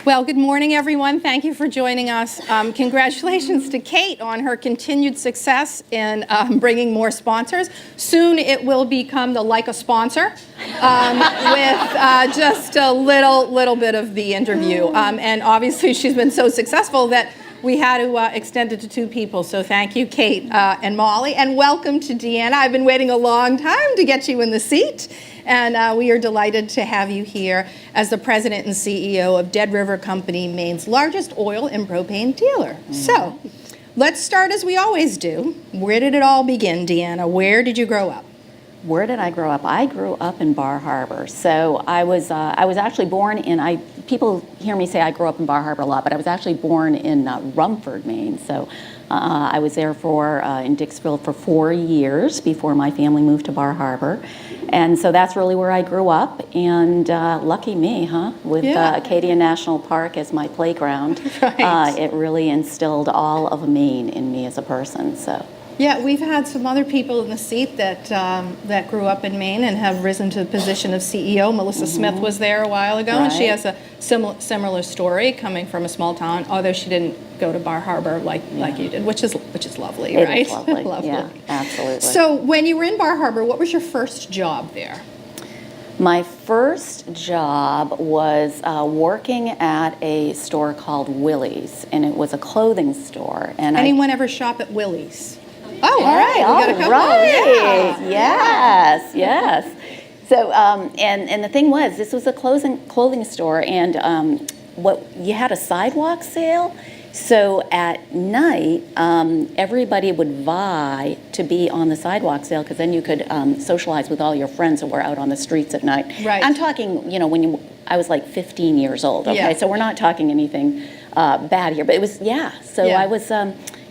Well, good morning, everyone. Thank you for joining us. Congratulations to Kate on her continued success in bringing more sponsors. Soon it will become the Like a Sponsor with just a little bit of the interview. And obviously she's been so successful that we had to extend it to 2 people. So thank you, Kate and Molly. And welcome to Deanna. I've been waiting a long time to get you in the seat. And we are delighted to have you here as the president and CEO of Dead River Company, Maine's largest oil and propane dealer. Mm-hmm. So let's start as we always do. Where did it all begin, Deanna? Where did you grow up? Where did I grow up? I grew up in Bar Harbor. So I was actually born in, people hear me say I grew up in Bar Harbor a lot, but I was actually born in Rumford, Maine. So I was there in Dixville for 4 years before my family moved to Bar Harbor. And so that's really where I grew up, and lucky me, huh? With Acadia National Park as my playground, right. It really instilled all of Maine in me as a person, so. Yeah, we've had some other people in the seat that grew up in Maine and have risen to the position of CEO. Melissa Smith was there a while ago, right. And she has a similar story coming from a small town, although she didn't go to Bar Harbor like you did, which is lovely, it right? Is lovely. Lovely. Yeah, absolutely. So when you were in Bar Harbor, what was your first job there? My first job was working at a store called Willie's, and it was a clothing store. And anyone ever shop at Willie's? Oh, all right. We got a couple. Right. Yeah. Yes. So, and the thing was, this was a clothing store, and you had a sidewalk sale. So at night, everybody would vie to be on the sidewalk sale, because then you could socialize with all your friends who were out on the streets at night. Right. I'm talking, I was like 15 years old. Okay, yeah. So we're not talking anything bad here, but it was So yeah. I was.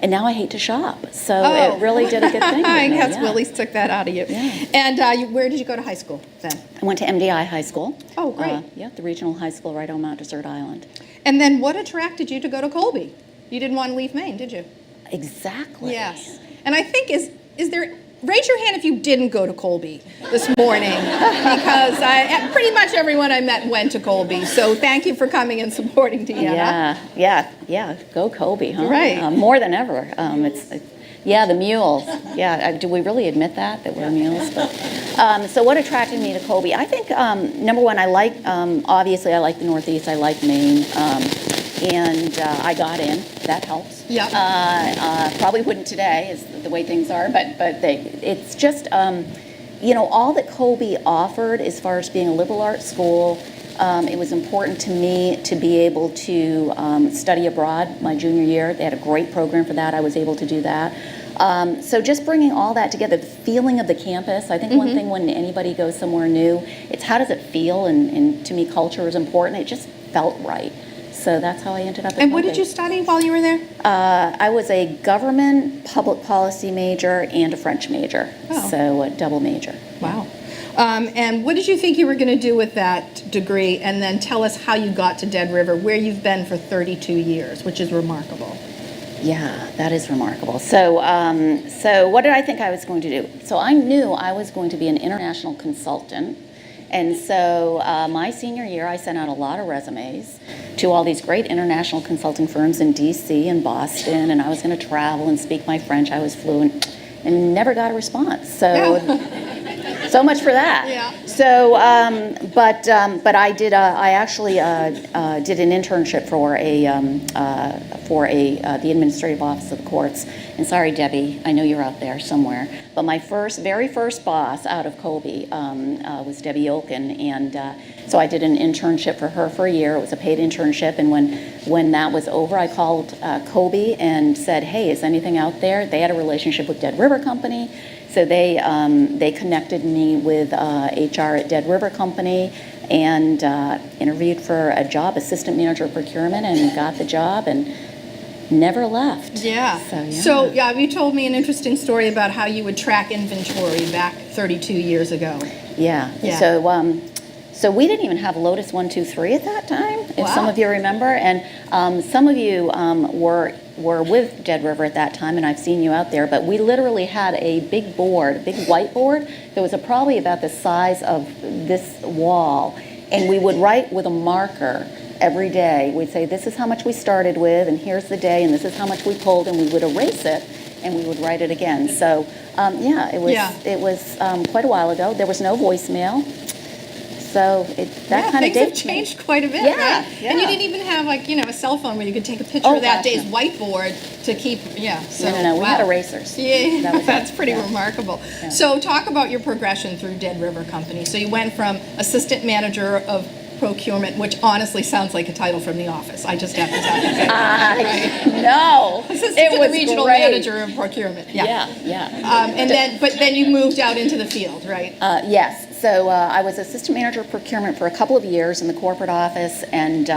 And now I hate to shop, so it really did a good thing. I guess Willie's took that out of you. Yeah. And where did you go to high school then? I went to MDI High School. Oh, great. The regional high school right on Mount Desert Island. And then what attracted you to go to Colby? You didn't want to leave Maine, did you? Exactly. Yes. And I think, is there, raise your hand if you didn't go to Colby this morning, because pretty much everyone I met went to Colby. So thank you for coming and supporting Deanna. Yeah. Go Colby, huh? Right. More than ever. The mules. Yeah. Do we really admit that we're mules? But so what attracted me to Colby? I think number one, obviously I like the Northeast. I like Maine. And I got in. That helps. Yeah. Probably wouldn't today, is the way things are, but it's just all that Colby offered as far as being a liberal arts school. It was important to me to be able to study abroad my junior year. They had a great program for that. I was able to do that. So just bringing all that together, the feeling of the campus. I think one thing when anybody goes somewhere new, it's how does it feel, and to me culture is important. It just felt right. So that's how I ended up at And what did you study while you were there? I was a government public policy major and a French major, so a double major. Wow. And what did you think you were going to do with that degree? And then tell us how you got to Dead River, where you've been for 32 years, which is remarkable. Yeah, that is remarkable. So what did I think I was going to do? So I knew I was going to be an international consultant. And so my senior year, I sent out a lot of resumes to all these great international consulting firms in D.C. and Boston, and I was going to travel and speak my French. I was fluent and never got a response. So, so much for that. Yeah. So, but I did. I actually did an internship for the administrative office of the courts. And sorry, Debbie, I know you're out there somewhere. But my very first boss out of Colby was Debbie Olkin, and so I did an internship for her for a year. It was a paid internship, and when that was over, I called Colby and said, "Hey, is anything out there?" They had a relationship with Dead River Company, so they connected me with HR at Dead River Company, and interviewed for a job, assistant manager of procurement, and got the job, and never left. Yeah. So you told me an interesting story about how you would track inventory back 32 years ago. Yeah. So we didn't even have Lotus 1, 2, 3 at that time, if some of you remember. And some of you were with Dead River at that time, and I've seen you out there. But we literally had a big whiteboard that was probably about the size of this wall, and we would write with a marker every day. We'd say, this is how much we started with, and here's the day, and this is how much we pulled, and we would erase it, and we would write it again. So, it was quite a while ago. There was no voicemail. So that kind of things have changed quite a bit, yeah, right? Yeah. And you didn't even have a cell phone where you could take a picture of that day's whiteboard to keep, So, no, we had erasers. Yeah, that's pretty remarkable. Yeah. So talk about your progression through Dead River Company. So you went from assistant manager of procurement, which honestly sounds like a title from The Office. I just have to tell you. Right? No, Assistant to the regional manager of procurement. Yeah. But then you moved out into the field, right? Yes. So I was assistant manager of procurement for a couple of years in the corporate office, and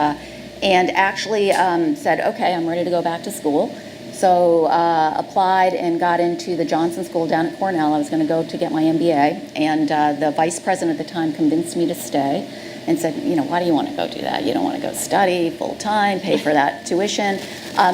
actually said, okay, I'm ready to go back to school. So applied and got into the Johnson School down at Cornell. I was going to go to get my MBA, and the vice president at the time convinced me to stay and said, why do you want to go do that? You don't want to go study full time, pay for that tuition.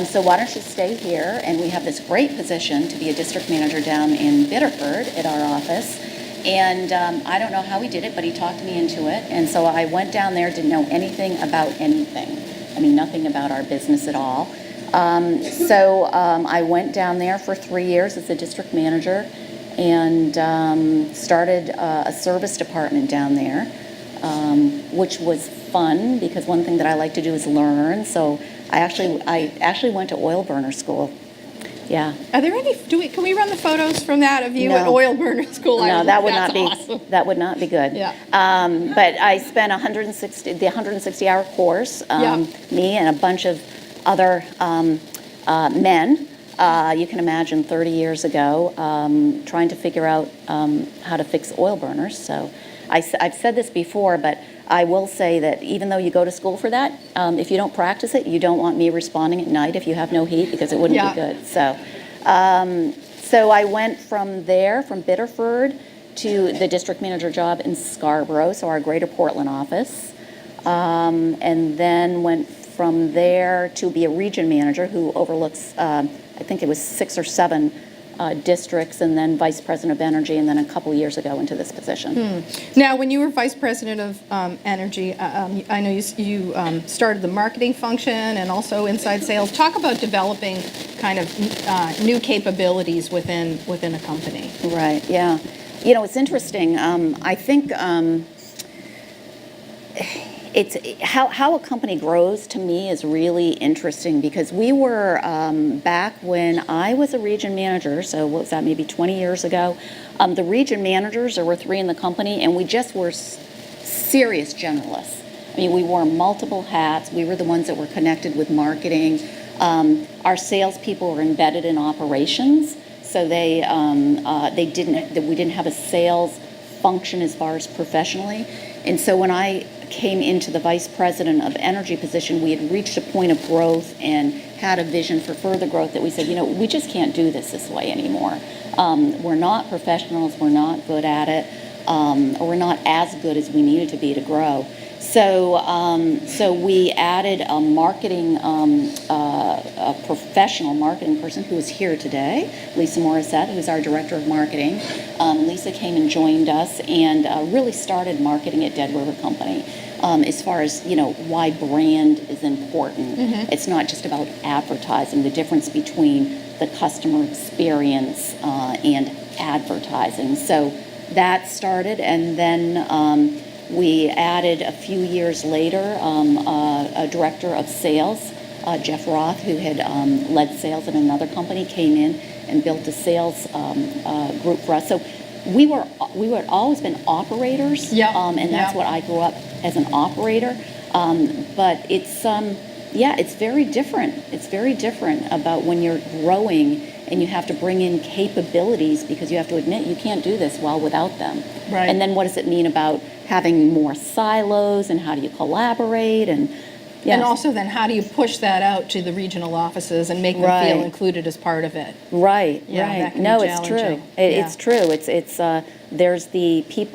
So why don't you stay here? And we have this great position to be a district manager down in Biddeford at our office. And I don't know how he did it, but he talked me into it. And so I went down there, didn't know anything about anything. I mean, nothing about our business at all. So I went down there for 3 years as a district manager and started a service department down there, which was fun because one thing that I like to do is learn. So I actually went to oil burner school. Yeah. Are there any? Can we run the photos from that of you at oil burner school? No, that would That's not be. Awesome. That would not be good. Yeah. But I spent the 160-hour course. Me and a bunch of other men. You can imagine 30 years ago, trying to figure out how to fix oil burners. So I've said this before, but I will say that even though you go to school for that, if you don't practice it, you don't want me responding at night if you have no heat because it wouldn't be good. So, so I went from there, from Biddeford, to the district manager job in Scarborough, so our Greater Portland office, and then went from there to be a region manager who overlooks, I think it was 6 or 7 districts, and then vice president of energy, and then a couple of years ago into this position. Now, when you were vice president of energy, I know you started the marketing function and also inside sales. Talk about developing kind of new capabilities within a company. Right. Yeah. It's interesting. I think it's how a company grows to me is really interesting because we were back when I was a region manager, so what was that, maybe 20 years ago, the region managers, there were 3 in the company, and we just were serious generalists. I mean, we wore multiple hats. We were the ones that were connected with marketing. Our salespeople were embedded in operations, so we didn't have a sales function as far as professionally. And so when I came into the vice president of energy position, we had reached a point of growth and had a vision for further growth that we said, we just can't do this way anymore. We're not professionals, we're not good at it, or we're not as good as we needed to be to grow. So we added a marketing, a professional marketing person who is here today, Lisa Morissette, who's our director of marketing. Lisa came and joined us and really started marketing at Dead River Company. As far as why brand is important. It's not just about advertising. The difference between the customer experience and advertising. So that started, and then we added a few years later a director of sales, Jeff Roth, who had led sales at another company, came in and built a sales group for us. So we had always been operators, and that's what I grew up as an operator. But it's very different. It's very different about when you're growing and you have to bring in capabilities because you have to admit you can't do this well without them. Right. And then what does it mean about having more silos and how do you collaborate and And also then how do you push that out to the regional offices and make them feel included as part of it? Right, That can No, be it's true. challenging. It's true. It's there's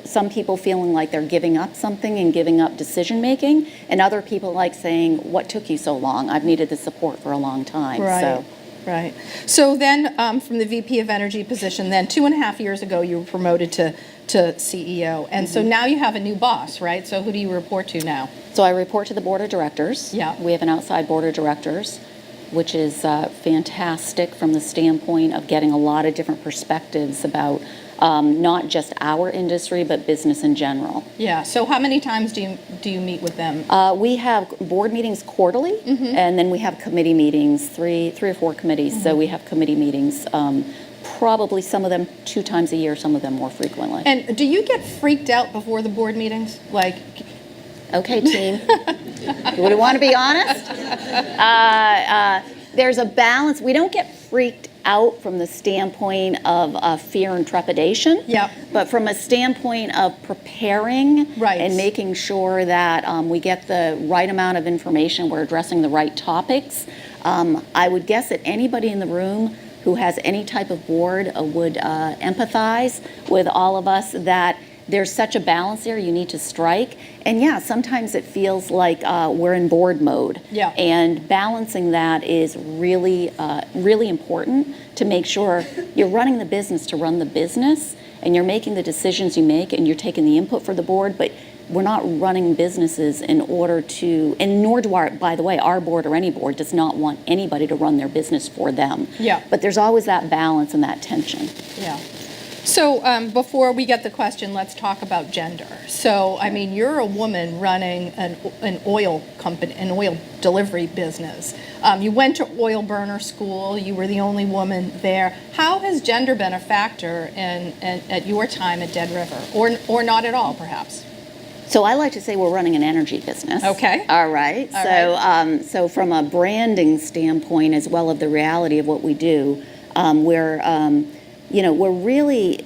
some people feeling like they're giving up something and giving up decision making, and other people like saying, "What took you so long? I've needed the support for a long time." Right. So, Right. So then, from the VP of Energy position, then 2.5 years ago, you were promoted to CEO, and so now you have a new boss, right? So who do you report to now? So I report to the board of directors. Yeah. We have an outside board of directors, which is fantastic from the standpoint of getting a lot of different perspectives about not just our industry, but business in general. Yeah. So how many times do you meet with them? We have board meetings quarterly, and then we have committee meetings, three or four committees. So we have committee meetings, probably some of them 2 times a year, some of them more frequently. And do you get freaked out before the board meetings? Like, okay, team. Would you want to be honest? There's a balance. We don't get freaked out from the standpoint of fear and trepidation. Yep. But from a standpoint of preparing Right. and making sure that we get the right amount of information, we're addressing the right topics. I would guess that anybody in the room who has any type of board would empathize with all of us that there's such a balance there you need to strike. And yeah, sometimes it feels like we're in board mode. Yeah. And balancing that is really, really important to make sure you're running the business to run the business, and you're making the decisions you make, and you're taking the input for the board, but we're not running businesses in order to, and nor do by the way, our board or any board does not want anybody to run their business for them. Yeah. But there's always that balance and that tension. yeah. So before we get the question, let's talk about gender. So, I mean, you're a woman running an oil company, an oil delivery business. You went to oil burner school. You were the only woman there. How has gender been a factor at your time at Dead River, or not at all, perhaps? So I like to say we're running an energy business. Okay. All right. So from a branding standpoint, as well as the reality of what we do, we're really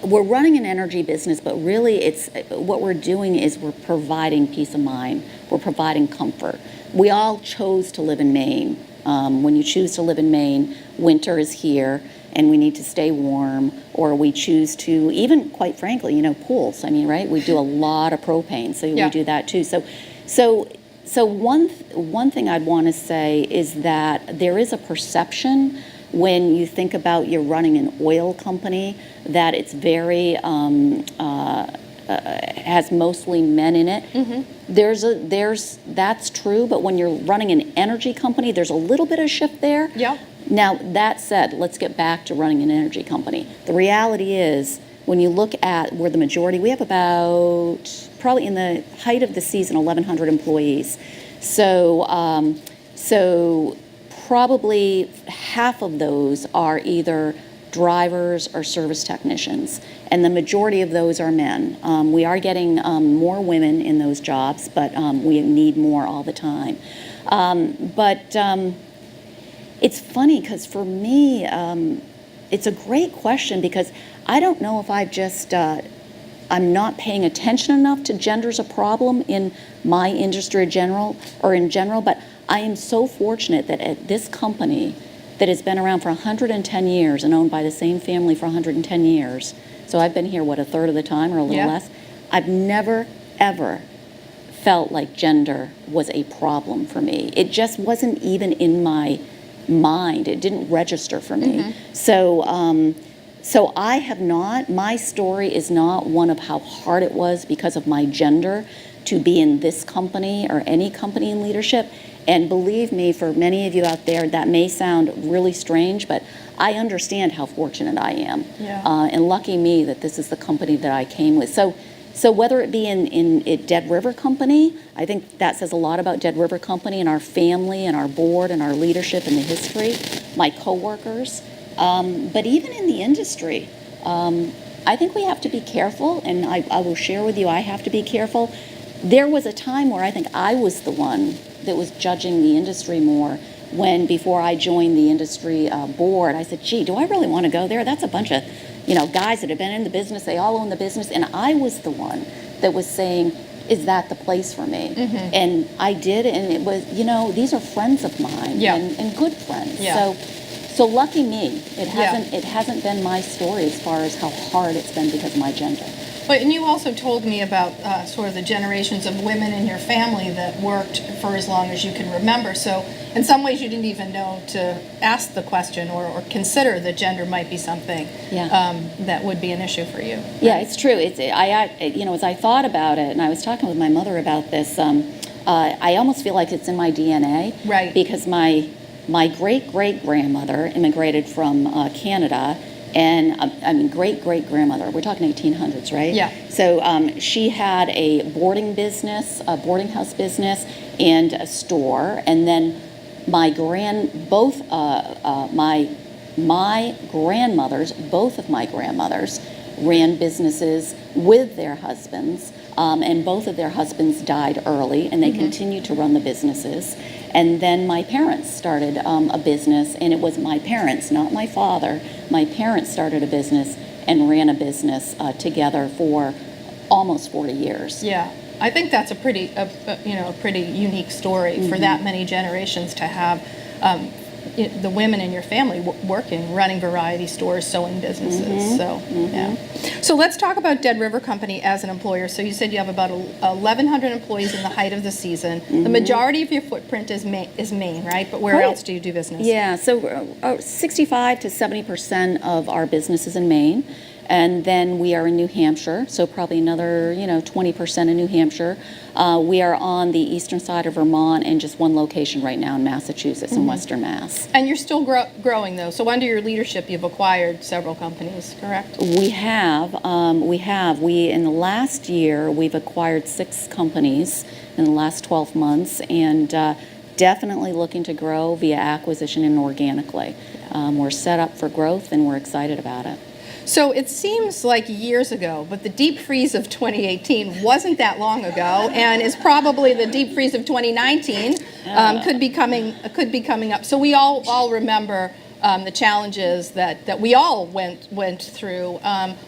we're running an energy business, but really it's what we're doing is we're providing peace of mind. We're providing comfort. We all chose to live in Maine. When you choose to live in Maine, winter is here, and we need to stay warm, or we choose to, even quite frankly, pools. I mean, right? We do a lot of propane, so Yeah. we do that too. So one thing I'd want to say is that there is a perception when you think about you're running an oil company that it's very has mostly men in it. That's true, but when you're running an energy company, there's a little bit of shift there. Yeah. Now, that said, let's get back to running an energy company. The reality is, when you look at where the majority, we have about, probably in the height of the season, 1,100 employees. So probably half of those are either drivers or service technicians, and the majority of those are men. We are getting more women in those jobs, but we need more all the time. It's funny because for me, it's a great question because I don't know if I'm not paying attention enough to gender as a problem in my industry in general, but I am so fortunate that at this company that has been around for 110 years and owned by the same family for 110 years, so I've been here, a third of the time or a little less, I've never, ever felt like gender was a problem for me. It just wasn't even in my mind. It didn't register for me. So I have not, my story is not one of how hard it was because of my gender to be in this company or any company in leadership. And believe me, for many of you out there, that may sound really strange, but I understand how fortunate I am. Yeah. And lucky me that this is the company that I came with. So whether it be in Dead River Company, I think that says a lot about Dead River Company and our family and our board and our leadership and the history, my coworkers, but even in the industry, I think we have to be careful, and I will share with you, I have to be careful. There was a time where I think I was the one that was judging the industry more when, before I joined the industry board, I said, gee, do I really want to go there? That's a bunch of guys that have been in the business, they all own the business, and I was the one that was saying, is that the place for me? And I did, and it was, these are friends of mine, and good friends. Yeah. So lucky me, it hasn't been my story as far as how hard it's been because of my gender. But and you also told me about sort of the generations of women in your family that worked for as long as you can remember. So in some ways you didn't even know to ask the question or consider that gender might be something that would be an issue for you. Right? Yeah, it's true. As I thought about it, and I was talking with my mother about this, I almost feel like it's in my DNA. Right. Because my great-great-grandmother immigrated from Canada, and I mean great-great-grandmother, we're talking 1800s, right? Yeah. So she had a boarding house business, and a store, and then my both of my grandmothers ran businesses with their husbands, and both of their husbands died early, and they continued to run the businesses. And then my parents started a business, and it was my parents, not my father. My parents started a business and ran a business together for almost 40 years. Yeah, I think that's a pretty unique story for that many generations to have the women in your family working, running variety stores, sewing businesses. Yeah. So let's talk about Dead River Company as an employer. So you said you have about 1,100 employees in the height of the season. The majority of your footprint is Maine, right? But where else do you do business? Yeah, so 65 to 70% of our business is in Maine. And then we are in New Hampshire, so probably another 20% in New Hampshire. We are on the eastern side of Vermont and just one location right now in Massachusetts, in Western Mass. And you're still growing, though. So under your leadership, you've acquired several companies, correct? We have. In the last year, we've acquired 6 companies in the last 12 months, and definitely looking to grow via acquisition and organically. We're set up for growth, and we're excited about it. So it seems like years ago, but the deep freeze of 2018 wasn't that long ago, and is probably the deep freeze of 2019 could be coming up. So we all remember the challenges that we all went through.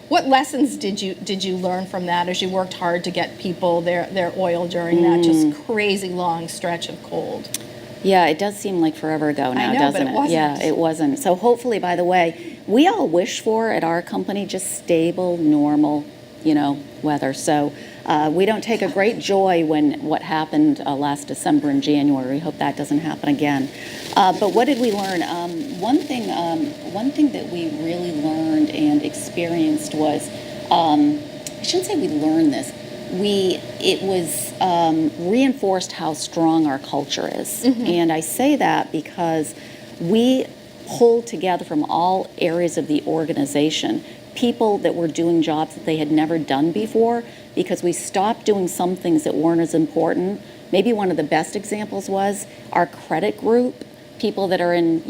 What lessons did you learn from that as you worked hard to get people their oil during that just crazy long stretch of cold? Yeah, it does seem like forever ago now, doesn't it? Yeah, it wasn't. So hopefully, by the way, we all wish for at our company just stable, normal, weather. So we don't take a great joy when what happened last December and January. We hope that doesn't happen again. But what did we learn? One thing that we really learned and experienced was, I shouldn't say we learned this. It was reinforced how strong our culture is. And I say that because we pulled together from all areas of the organization people that were doing jobs that they had never done before, because we stopped doing some things that weren't as important. Maybe one of the best examples was our credit group, people that are in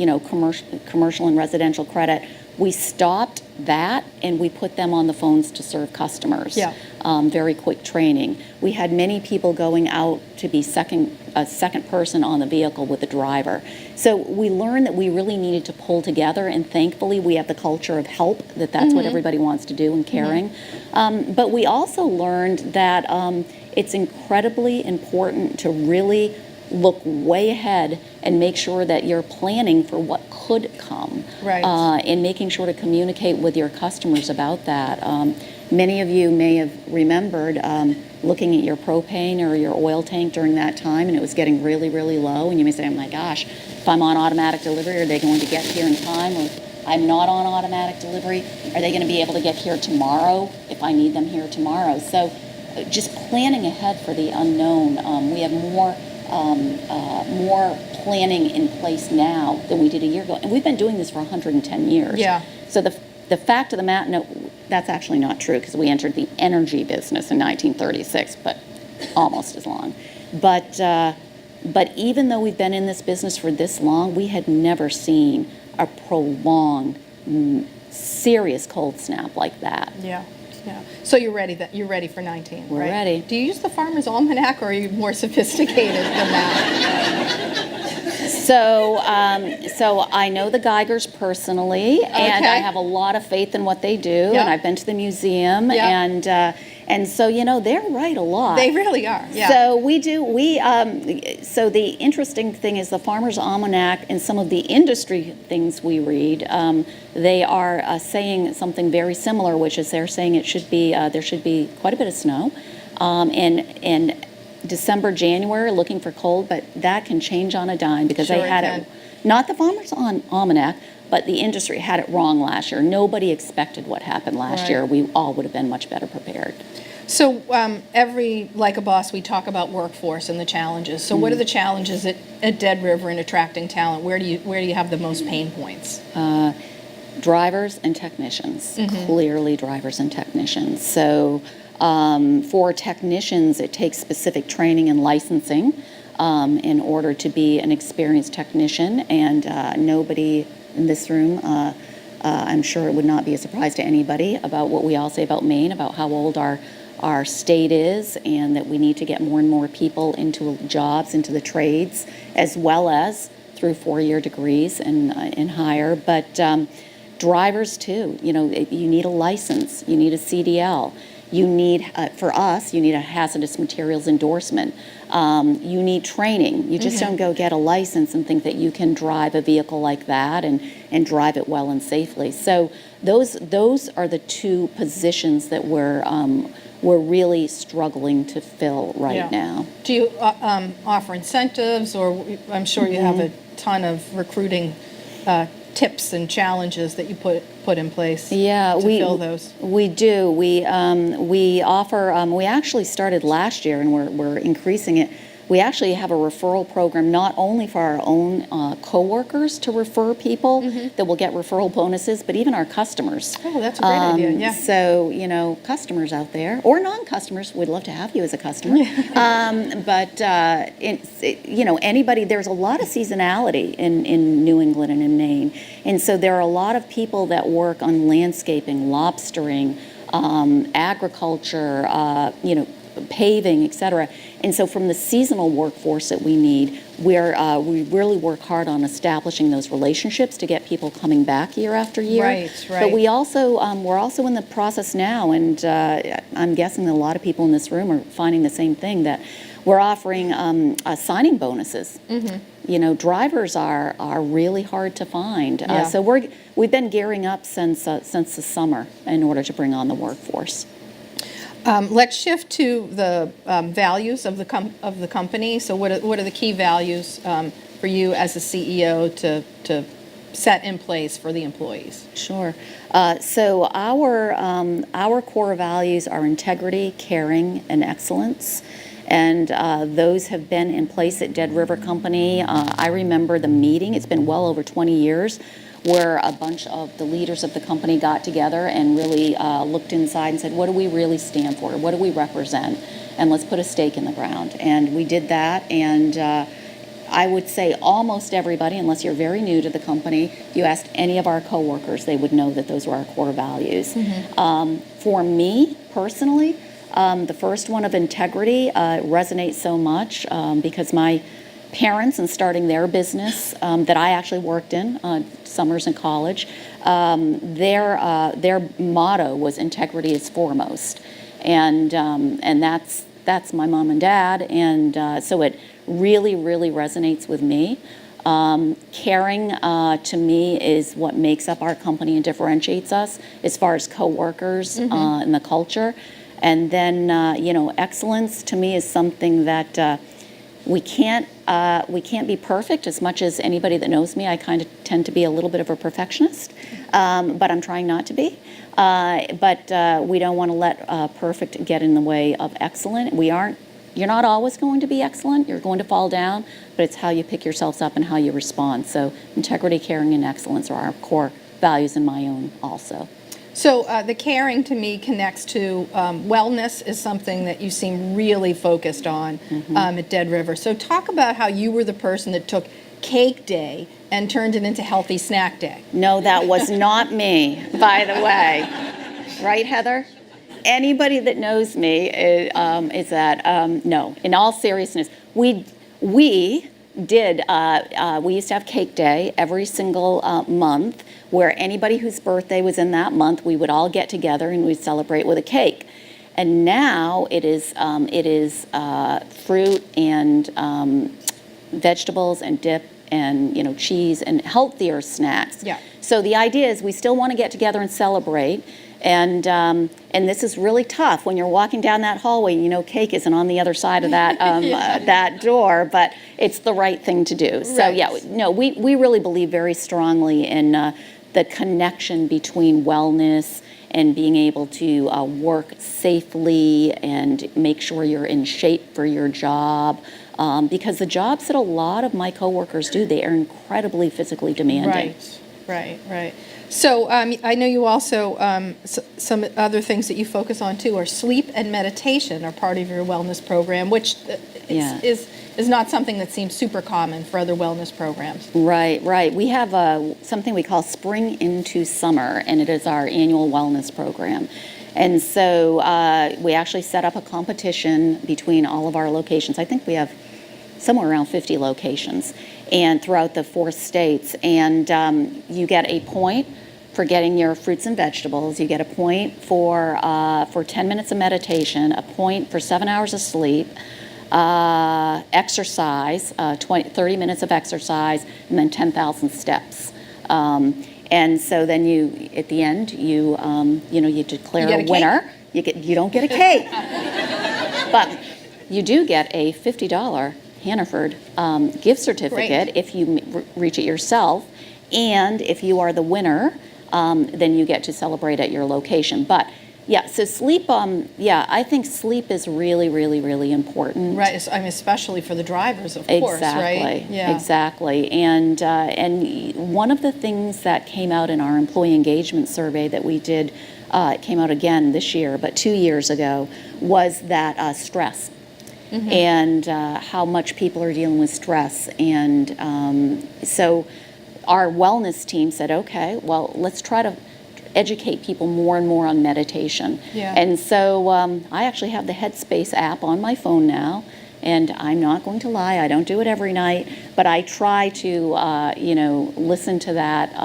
commercial and residential credit. We stopped that and we put them on the phones to serve customers. Yeah. Very quick training. We had many people going out to be a second person on the vehicle with the driver. So we learned that we really needed to pull together, and thankfully we have the culture of help, that's what everybody wants to do, and caring. But we also learned that it's incredibly important to really look way ahead and make sure that you're planning for what could come. Right. And making sure to communicate with your customers about that. Many of you may have remembered looking at your propane or your oil tank during that time, and it was getting really, really low, and you may say, oh my gosh, if I'm on automatic delivery, are they going to get here in time? Or if I'm not on automatic delivery, are they going to be able to get here tomorrow if I need them here tomorrow? So just planning ahead for the unknown. We have more planning in place now than we did a year ago. And we've been doing this for 110 years. Yeah. So the fact of the matter, no, that's actually not true, because we entered the energy business in 1936, but almost as long. But even though we've been in this business for this long, we had never seen a prolonged, serious cold snap like that. Yeah. Yeah. So you're ready for 19, We're right? ready. Do you use the Farmer's Almanac, or are you more sophisticated than that? So I know the Geigers personally, and I Okay. have a lot of faith in what they do. Yep. And I've been to the museum, Yep. and so they're right a lot. They really are. Yeah. So we do. So the interesting thing is the Farmer's Almanac and some of the industry things we read. They are saying something very similar, which is they're saying there should be quite a bit of snow, in December, January, looking for cold, but that can change on a dime because Sure they had it can. it. Not the Farmer's Almanac, but the industry had it wrong last year. Nobody expected what happened last Right. year. We all would have been much better prepared. So every Like a Boss, we talk about workforce and the challenges. So what are the challenges at Dead River in attracting talent? Where do you have the most pain points? Drivers and technicians, Mm-hmm. clearly drivers and technicians. So for technicians, it takes specific training and licensing in order to be an experienced technician, and nobody in this room, I'm sure it would not be a surprise to anybody about what we all say about Maine, about how old our state is, and that we need to get more and more people into jobs, into the trades, as well as through four-year degrees and higher. But drivers too, you need a license, you need a CDL. You need, for us, you need a hazardous materials endorsement. You need training. You just don't go get a license and think that you can drive a vehicle like that and drive it well and safely. So those are the two positions that we're really struggling to fill right now. Do you offer incentives, or I'm sure you have a ton of recruiting tips and challenges that you put in place to fill those? We do. We offer. We actually started last year, and we're increasing it. We actually have a referral program not only for our own coworkers to refer people that will get referral bonuses, but even our customers. Oh, that's a great idea. Yeah. So, customers out there, or non-customers, we'd love to have you as a customer. Anybody, there's a lot of seasonality in New England and in Maine. And so there are a lot of people that work on landscaping, lobstering, agriculture, paving, et cetera. And so from the seasonal workforce that we need, we really work hard on establishing those relationships to get people coming back year after year. Right. But we're also in the process now, and I'm guessing that a lot of people in this room are finding the same thing, that we're offering signing bonuses. Drivers are really hard to find. Yeah. So we've been gearing up since the summer in order to bring on the workforce. Let's shift to the values of the company. So what are the key values for you as a CEO to set in place for the employees? Sure. So our core values are integrity, caring, and excellence. And those have been in place at Dead River Company. I remember the meeting, it's been well over 20 years, where a bunch of the leaders of the company got together and really looked inside and said, what do we really stand for? What do we represent? And let's put a stake in the ground. And we did that, and I would say almost everybody, unless you're very new to the company, if you asked any of our coworkers, they would know that those were our core values. For me, personally, the first one of integrity resonates so much because my parents, and starting their business that I actually worked in summers in college, their motto was integrity is foremost, and that's my mom and dad, and so it really resonates with me. Caring to me is what makes up our company and differentiates us as far as coworkers and the culture, and then excellence to me is something that we can't be perfect. As much as anybody that knows me, I kind of tend to be a little bit of a perfectionist, but I'm trying not to be. But we don't want to let perfect get in the way of excellent. You're not always going to be excellent. You're going to fall down, but it's how you pick yourselves up and how you respond. So integrity, caring, and excellence are our core values in my own also. So the caring to me connects to wellness is something that you seem really focused on at Dead River. So talk about how you were the person that took Cake Day and turned it into Healthy Snack Day. No, that was not me, by the way. Right, Heather? Anybody that knows me is that, no, in all seriousness, we did. We used to have cake day every single month, where anybody whose birthday was in that month, we would all get together and we'd celebrate with a cake. And now it is fruit and vegetables and dip and cheese and healthier snacks. Yeah. So the idea is we still want to get together and celebrate. And this is really tough when you're walking down that hallway. Cake isn't on the other side of that that door, but it's the right thing to do. So Right. yeah, no, we really believe very strongly in the connection between wellness and being able to work safely and make sure you're in shape for your job. Because the jobs that a lot of my coworkers do, they are incredibly physically demanding. Right. So I know you also, some other things that you focus on too are sleep and meditation are part of your wellness program, which is not something that seems super common for other wellness programs. Right. We have something we call Spring into Summer, and it is our annual wellness program. And so we actually set up a competition between all of our locations. I think we have somewhere around 50 locations and throughout the 4 states. And you get a point for getting your fruits and vegetables. You get a point for 10 minutes of meditation, a point for 7 hours of sleep, exercise, 30 minutes of exercise, and then 10,000 steps. And so then at the end, you declare a winner. You don't get a cake, but you do get a $50 Hannaford gift certificate. Great. If you reach it yourself, and if you are the winner, then you get to celebrate at your location. But yeah, so sleep, I think sleep is really, really, really important. Right, I mean, especially for the drivers, of course, right? Yeah. Exactly. And one of the things that came out in our employee engagement survey that we did, it came out again this year, but 2 years ago, was that stress. Mm-hmm. And how much people are dealing with stress. And so our wellness team said, okay, well, let's try to educate people more and more on meditation. Yeah. And so I actually have the Headspace app on my phone now, and I'm not going to lie, I don't do it every night, but I try to listen to that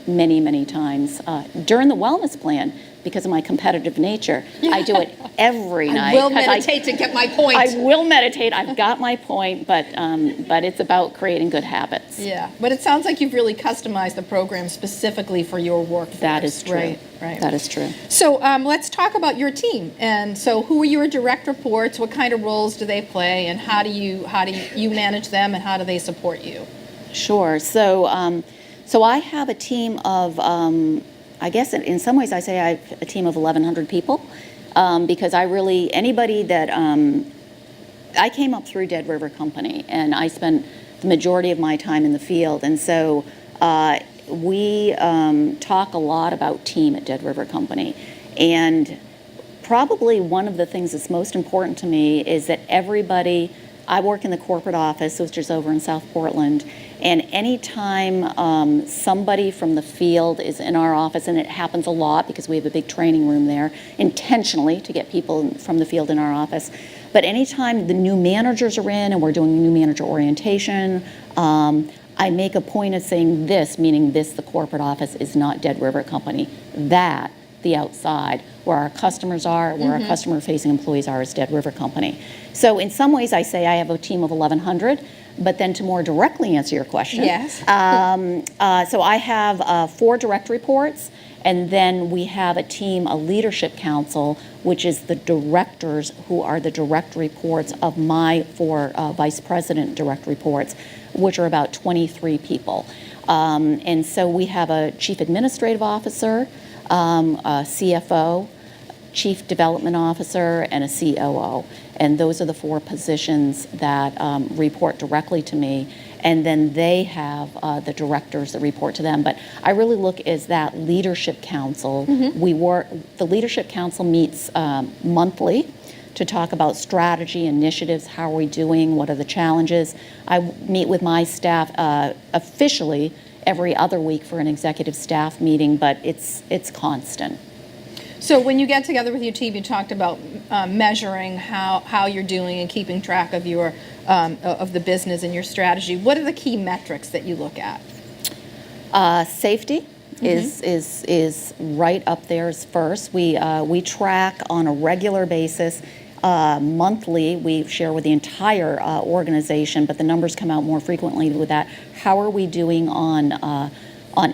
many, many times during the wellness plan. Because of my competitive nature, I do it every night. I will meditate to get my point. I will meditate. I've got my point, but it's about creating good habits. Yeah, but it sounds like you've really customized the program specifically for your workforce. That is true. Right. That is true. So let's talk about your team. And so, who are your direct reports? What kind of roles do they play? And how do you manage them? And how do they support you? Sure. So I have a team of. I guess in some ways I say I have a team of 1,100 people because anybody that, I came up through Dead River Company and I spent the majority of my time in the field. And so we talk a lot about team at Dead River Company. And probably one of the things that's most important to me is that I work in the corporate office, which is over in South Portland, and anytime somebody from the field is in our office, and it happens a lot because we have a big training room there, intentionally to get people from the field in our office, but anytime the new managers are in and we're doing new manager orientation, I make a point of saying this, meaning this, the corporate office, is not Dead River Company. That, the outside, where our customers are, where our customer-facing employees are, is Dead River Company. So in some ways I say I have a team of 1,100, but then to more directly answer your question. Yes. So I have 4 direct reports, and then we have a leadership council, which is the directors who are the direct reports of my 4 vice president direct reports, which are about 23 people. And so we have a chief administrative officer, a CFO, chief development officer, and a COO. And those are the 4 positions that report directly to me. And then they have the directors that report to them. But I really look as that leadership council. The leadership council meets monthly to talk about strategy, initiatives, how are we doing, what are the challenges. I meet with my staff officially every other week for an executive staff meeting, but it's constant. So when you get together with your team, you talked about measuring how you're doing and keeping track of your of the business and your strategy, what are the key metrics that you look at? Safety is right up there as first. We track on a regular basis. Monthly, we share with the entire organization, but the numbers come out more frequently with that. How are we doing on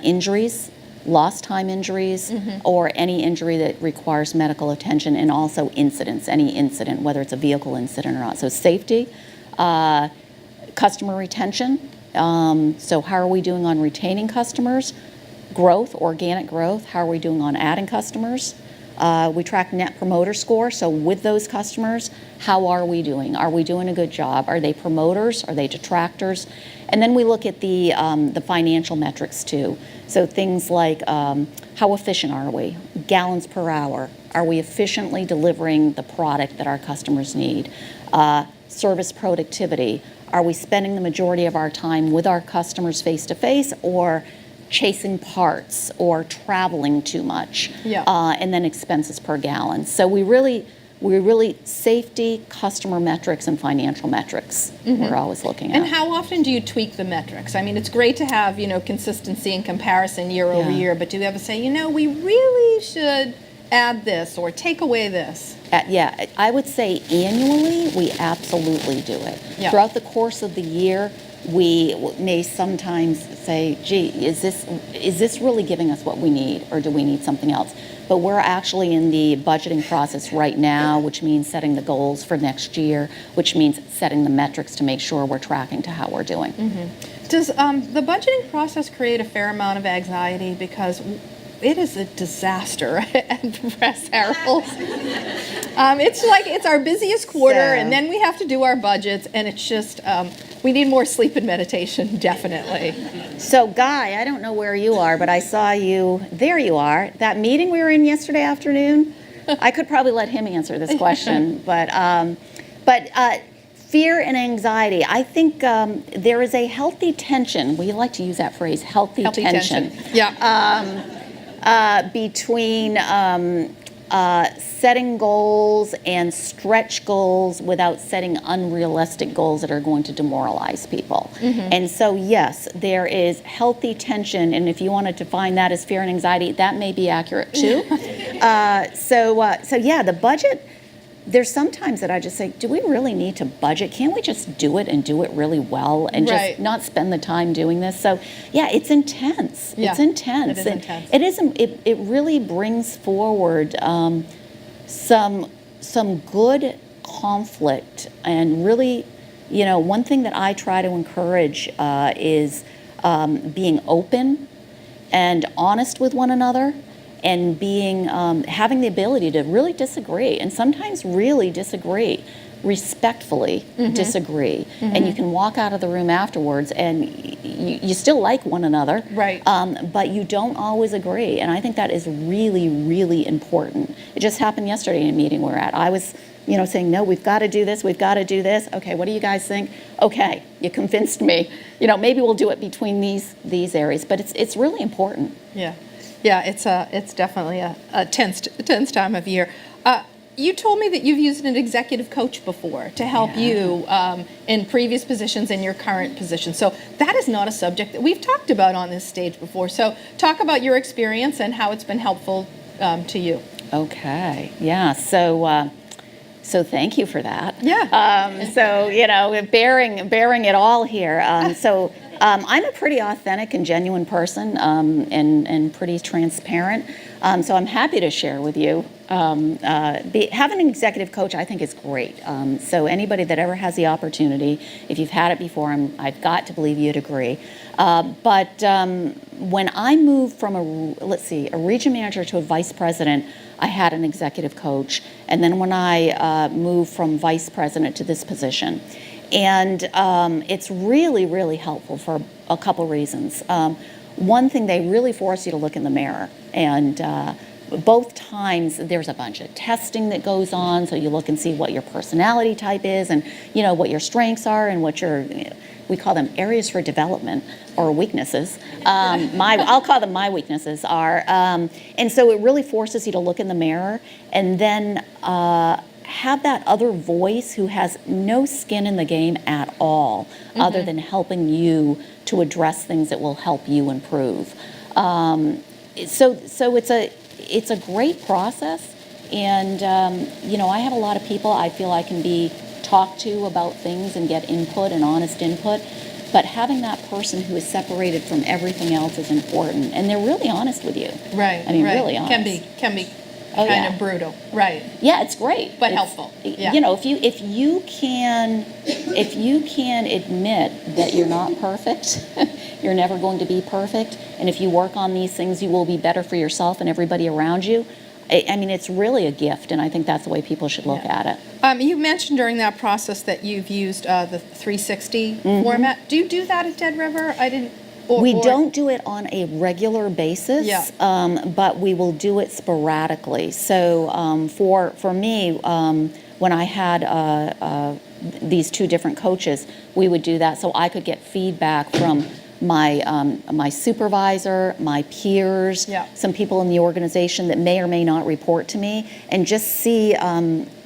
injuries, lost time injuries, or any injury that requires medical attention, and also incidents, any incident, whether it's a vehicle incident or not. So safety, customer retention. So how are we doing on retaining customers? Growth, organic growth. How are we doing on adding customers? We track Net Promoter Score. So with those customers, how are we doing? Are we doing a good job? Are they promoters? Are they detractors? And then we look at the financial metrics too. So things like how efficient are we? Gallons per hour. Are we efficiently delivering the product that our customers need? Service productivity. Are we spending the majority of our time with our customers face to face, or chasing parts, or traveling too much? Yeah. And then expenses per gallon. So we really safety, customer metrics, and financial metrics. We're always looking at. And how often do you tweak the metrics? I mean, it's great to have, consistency and comparison year over year, but do you ever say, we really should add this or take away this? Yeah, I would say annually we absolutely do it. Yeah. Throughout the course of the year, we may sometimes say, gee, is this really giving us what we need, or do we need something else? But we're actually in the budgeting process right now, which means setting the goals for next year, which means setting the metrics to make sure we're tracking to how we're doing. Does the budgeting process create a fair amount of anxiety? Because it is a disaster at the Press Herald. It's our busiest quarter, and then we have to do our budgets, and it's just, we need more sleep and meditation, definitely. So, Guy, I don't know where you are, but I saw you. There you are. That meeting we were in yesterday afternoon, I could probably let him answer this question, but fear and anxiety. I think there is a healthy tension. We like to use that phrase, healthy tension. Yeah. Between setting goals and stretch goals without setting unrealistic goals that are going to demoralize people. And so, yes, there is healthy tension, and if you want to define that as fear and anxiety, that may be accurate too. So yeah, the budget, there's sometimes that I just say, do we really need to budget? Can't we just do it and do it really well and just not spend the time doing this? So yeah, it's intense. Yeah, it's intense. It is intense. It really brings forward some good conflict, and really, one thing that I try to encourage is being open and honest with one another, and being having the ability to really disagree, and sometimes really disagree, respectfully disagree, and you can walk out of the room afterwards and you still like one another, right? But you don't always agree, and I think that is really, really important. It just happened yesterday in a meeting we're at. I was saying, no, we've got to do this, we've got to do this. Okay, what do you guys think? Okay, you convinced me. Maybe we'll do it between these areas, but it's really important. Yeah, it's definitely a tense time of year. You told me that you've used an executive coach before to help you in previous positions and your current position. So that is not a subject that we've talked about on this stage before. So talk about your experience and how it's been helpful to you. Okay, yeah. So thank you for that. Yeah. So bearing it all here. I'm a pretty authentic and genuine person, and pretty transparent. So I'm happy to share with you. Having an executive coach, I think, is great. So anybody that ever has the opportunity, if you've had it before, I've got to believe you'd agree. But when I moved from a region manager to a vice president, I had an executive coach. And then when I moved from vice president to this position, and it's really, really helpful for a couple reasons. One thing, they really force you to look in the mirror. And both times there's a bunch of testing that goes on, so you look and see what your personality type is, and what your strengths are, and what we call them areas for development or weaknesses. I'll call them my weaknesses are. And so it really forces you to look in the mirror and then have that other voice who has no skin in the game at all, other than helping you to address things that will help you improve. So it's a great process, and I have a lot of people I feel I can be talked to about things and get input and honest input. But having that person who is separated from everything else is important, and they're really honest with you. Right. I mean, right. really honest. Can be Oh, kind yeah. of brutal. Right. Yeah, it's great, But helpful. Yeah. If you can admit that you're not perfect, you're never going to be perfect, and if you work on these things, you will be better for yourself and everybody around you. I mean, it's really a gift, and I think that's the way people should look at it. You mentioned during that process that you've used the 360 format. Do you do that at Dead River? I didn't. We don't do it on a regular basis, but we will do it sporadically. So for me, when I had these two different coaches, we would do that so I could get feedback from my supervisor, my peers, some people in the organization that may or may not report to me, and just see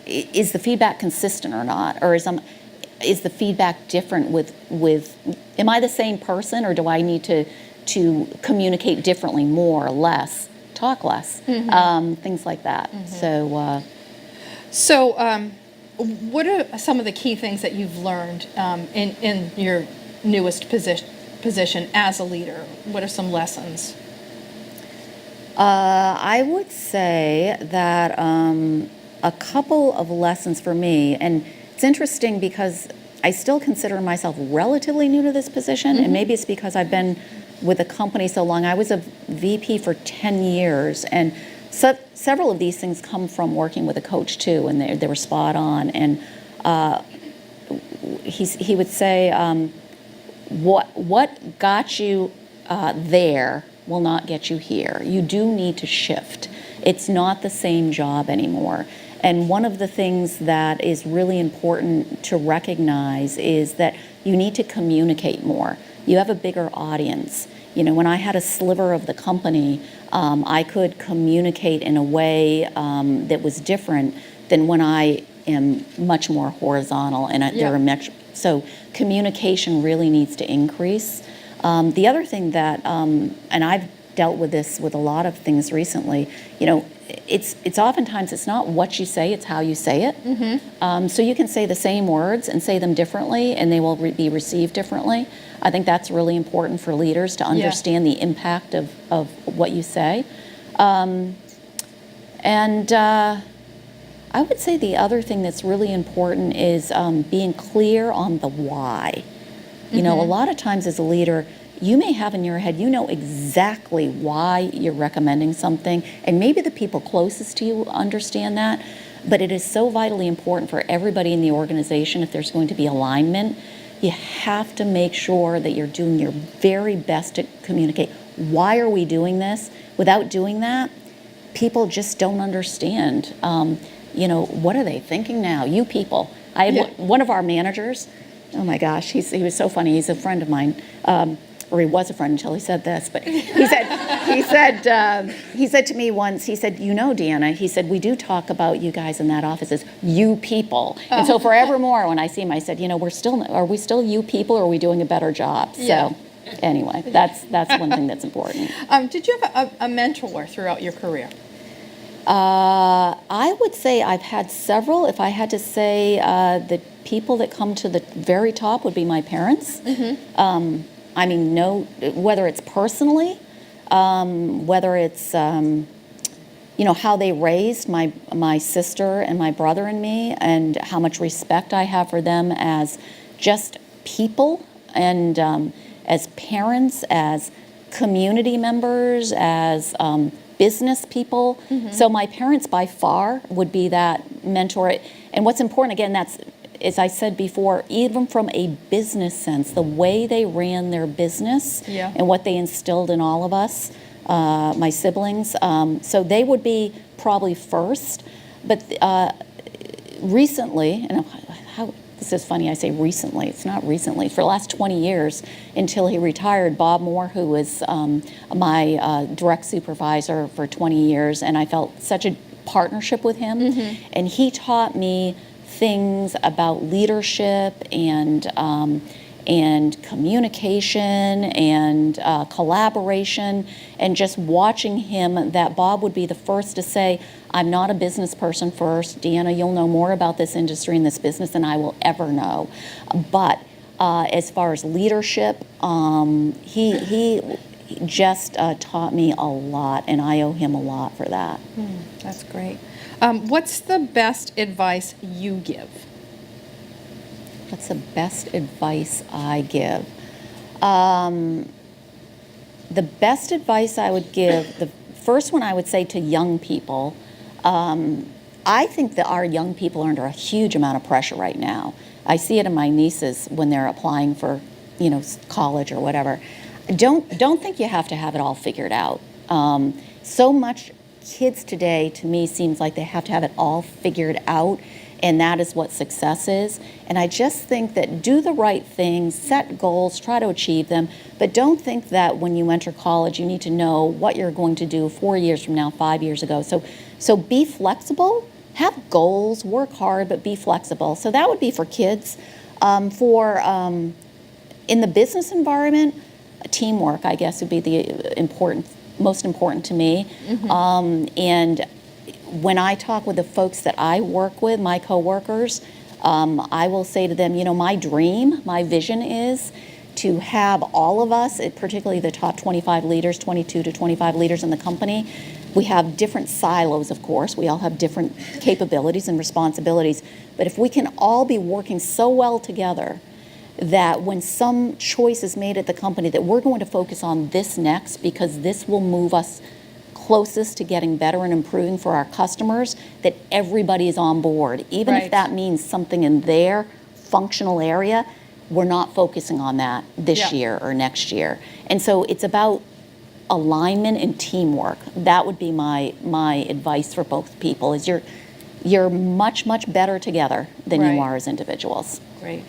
is the feedback consistent or not, or is the feedback different with am I the same person, or do I need to communicate differently, more or less, talk less, things like that. So what are some of the key things that you've learned in your newest position as a leader? What are some lessons? I would say that a couple of lessons for me, and it's interesting because I still consider myself relatively new to this position, and maybe it's because I've been with the company so long. I was a VP for 10 years, and several of these things come from working with a coach too, and they were spot on. And he would say, what got you there will not get you here. You do need to shift. It's not the same job anymore. And one of the things that is really important to recognize is that you need to communicate more. You have a bigger audience. When I had a sliver of the company, I could communicate in a way that was different than when I am much more horizontal. And so communication really needs to increase. The other thing that, and I've dealt with this with a lot of things recently, it's oftentimes it's not what you say, it's how you say it. So you can say the same words and say them differently, and they will be received differently. I think that's really important for leaders to understand the impact of what you say. And I would say the other thing that's really important is being clear on the why. A lot of times as a leader, you may have in your head, exactly why you're recommending something, and maybe the people closest to you understand that, but it is so vitally important for everybody in the organization, if there's going to be alignment, you have to make sure that you're doing your very best to communicate. Why are we doing this? Without doing that, people just don't understand. What are they thinking now? You people. I had one of our managers. Oh my gosh, he was so funny. He's a friend of mine, or he was a friend until he said this. But he said to me once. He said, Deanna. He said, we do talk about you guys in that office as you people. And so forevermore, when I see him, I said, are we still you people, or are we doing a better job? So anyway, that's one thing that's important. Did you have a mentor throughout your career? I would say I've had several. If I had to say, the people that come to the very top would be my parents. Whether it's personally, whether it's how they raised my sister and my brother and me, and how much respect I have for them as just people, and as parents, as community members, as business people. So my parents by far would be that mentor. And what's important, again, that's, as I said before, even from a business sense, the way they ran their business and what they instilled in all of us, my siblings. So they would be probably first. But recently, and this is funny, I say recently, it's not recently, for the last 20 years until he retired, Bob Moore, who was my direct supervisor for 20 years, and I felt such a partnership with him, and he taught me things about leadership and communication and collaboration, and just watching him, that Bob would be the first to say, I'm not a business person first. Deanna, you'll know more about this industry and this business than I will ever know. But as far as leadership, he just taught me a lot, and I owe him a lot for that. That's great. What's the best advice you give? What's the best advice I give? The best advice I would give, the first one I would say to young people, I think that our young people are under a huge amount of pressure right now. I see it in my nieces when they're applying for, college or whatever. Don't think you have to have it all figured out. So much kids today, to me, seems like they have to have it all figured out, and that is what success is. And I just think that do the right things, set goals, try to achieve them, but don't think that when you enter college you need to know what you're going to do 4 years from now, 5 years ago. So be flexible, have goals, work hard, but be flexible. So that would be for kids. In the business environment, teamwork, I guess, would be the most important to me. And when I talk with the folks that I work with, my coworkers, I will say to them, my dream, my vision is to have all of us, particularly the top 25 leaders, 22 to 25 leaders in the company. We have different silos, of course. We all have different capabilities and responsibilities. But if we can all be working so well together that when some choice is made at the company that we're going to focus on this next because this will move us closest to getting better and improving for our customers, that everybody is on board. Even if that means something in their functional area, we're not focusing on that this year or next year. And so it's about alignment and teamwork. That would be my advice for both people, is you're much, much better together than you are as individuals. Great.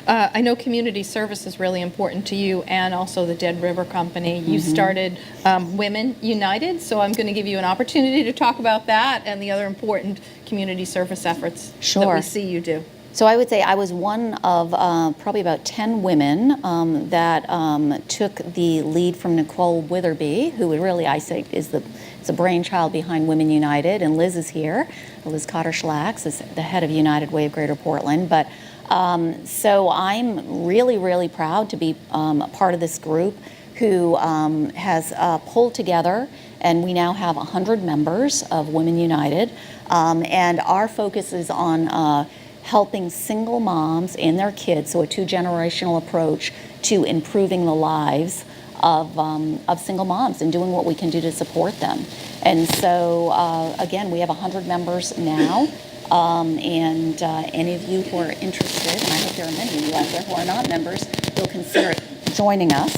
I know community service is really important to you, and also the Dead River Company. You started Women United, so I'm going to give you an opportunity to talk about that and the other important community service efforts that we see you do. So I would say I was one of probably about 10 women that took the lead from Nicole Witherby, who really, I say, is the brainchild behind Women United, and Liz is here. Liz Cotter-Schlacks is the head of United Way of Greater Portland. But so I'm really, really proud to be a part of this group who has pulled together, and we now have 100 members of Women United, and our focus is on helping single moms and their kids, so a two-generational approach to improving the lives of single moms and doing what we can do to support them. And so, again, we have 100 members now. And any of you who are interested, and I hope there are many of you out there who are not members, will consider joining us.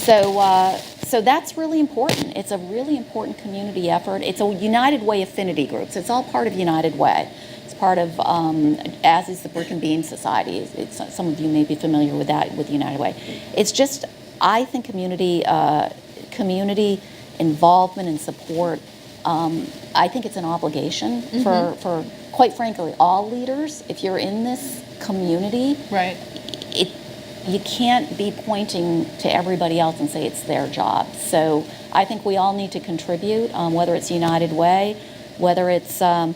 So that's really important. It's a really important community effort. It's a United Way affinity group. So it's all part of United Way. It's part of, as is the Brick and Bean Society. Some of you may be familiar with that, with United Way. It's just, I think community involvement and support, I think it's an obligation for quite frankly, all leaders. If you're in this community, you can't be pointing to everybody else and say it's their job. So I think we all need to contribute, whether it's United Way, whether it's USM.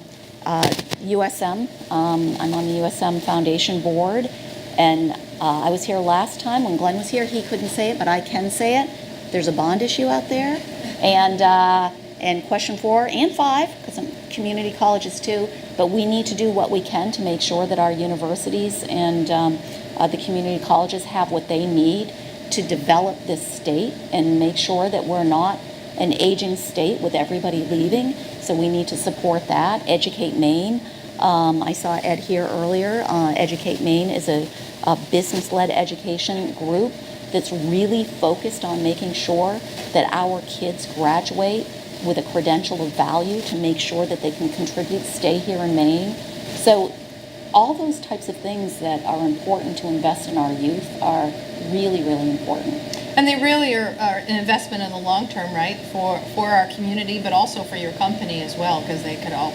I'm on the USM Foundation board, and I was here last time when Glenn was here. He couldn't say it, but I can say it. There's a bond issue out there, and question 4 and 5, because I'm community colleges too, but we need to do what we can to make sure that our universities and the community colleges have what they need to develop this state and make sure that we're not an aging state with everybody leaving. So we need to support that. Educate Maine. I saw Ed here earlier. Educate Maine is a business-led education group that's really focused on making sure that our kids graduate with a credential of value to make sure that they can contribute, stay here in Maine. So all those types of things that are important to invest in our youth are really, really important. And they really are an investment in the long term, right, for our community, but also for your company as well, because they could all